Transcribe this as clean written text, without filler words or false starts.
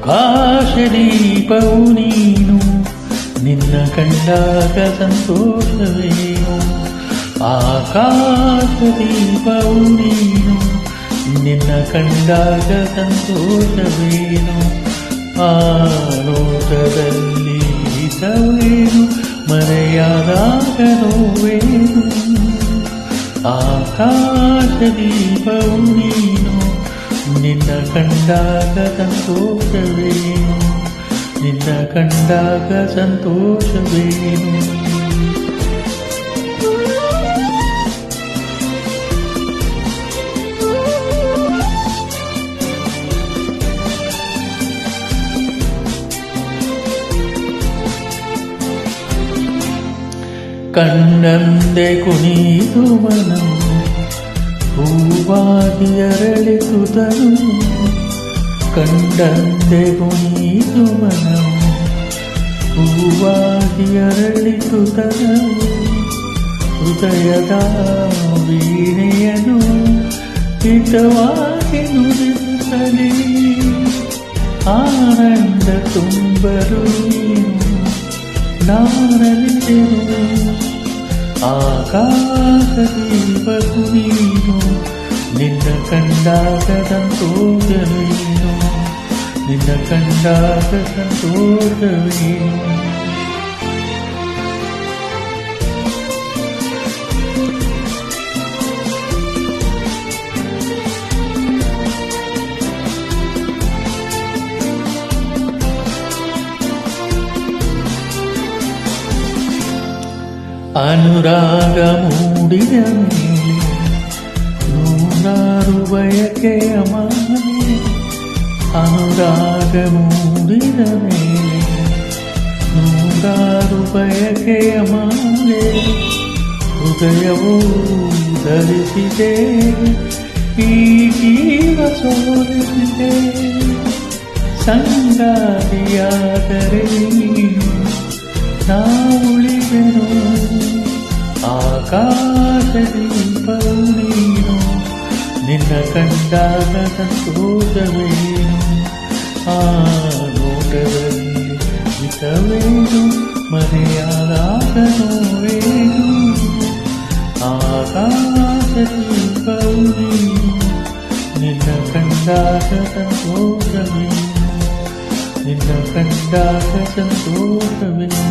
ಆಕಾಶದೀಪವು ನೀನು, ನಿನ್ನ ಕಂಡಾಗ ಸಂತೋಷವೇನು. ಆಕಾಶದೀಪವು ನೀನು, ನಿನ್ನ ಕಂಡಾಗ ಸಂತೋಷವೇನು. ಆ ನೋಟದಲ್ಲಿ ಹಿತವೇನು, ಮರೆಯಾದಾಗ ನೋವೇನು. ಆಕಾಶದೀಪವು ನೀನು, ನಿನ್ನ ಕಂಡಾಗ ಸಂತೋಷವೇನು, ನಿನ್ನ ಕಂಡಾಗ ಸಂತೋಷವೇನು. ಕಂಡಂದೆ ಕುಣಿದು ಮನವು, ಹೂವಾಗಿ ಅರಳಿತು ತನು. ಕಂಡಂದೆ ಕುಣಿದು ಮನವು, ಹೂವಾಗಿ ಅರಳಿತು ತನು. ಹೃದಯದ ವೀಣೆಯನು ಹಿತವಾಗಿ ನುಡಿಸುತ್ತಲೇ, ಆನಂದ ತುಂಬಲು ನಾನಲಿದೆನು. ಆಕಾಶದೀಪವು ನೀನು, ನಿನ್ನ ಕಂಡಾಗ ಸಂತೋಷವೇನು, ನಿನ್ನ ಕಂಡಾಗ ಸಂತೋಷವೇನು. ಅನುರಾಗ ಮೂಡಿದ ಮೇಲೆ ನೂರಾರು ಬಯಕೆಯ ಮಾಲೆ. ಅನುರಾಗ ಮೂಡಿದ ಮೇಲೆ ನೂರಾರು ಬಯಕೆಯ ಮಾಲೆ. ಹೃದಯವು ಧರಿಸಿದೆ ಈ ಜೀವ ಸೋಲಿಸಿದೆ. ಸಂಗಾತಿಯಾದರೆ ನೀನು ನಾ ಉಳಿವೆನು. ಆಕಾಶದೀಪವು ನೀನು, ನಿನ್ನ ಕಂಡಾಗ ಸಂತೋಷವೇನು. ಆ ನೋಟದಲ್ಲಿ ಹಿತವೇನು, ಮರೆಯಾದಾಗ ನೋವೇನು. ಆಕಾಶದೀಪವು ನೀನು, ನಿನ್ನ ಕಂಡಾಗ ಸಂತೋಷವೇನು, ನಿನ್ನ ಕಂಡಾಗ ಸಂತೋಷವೇನು.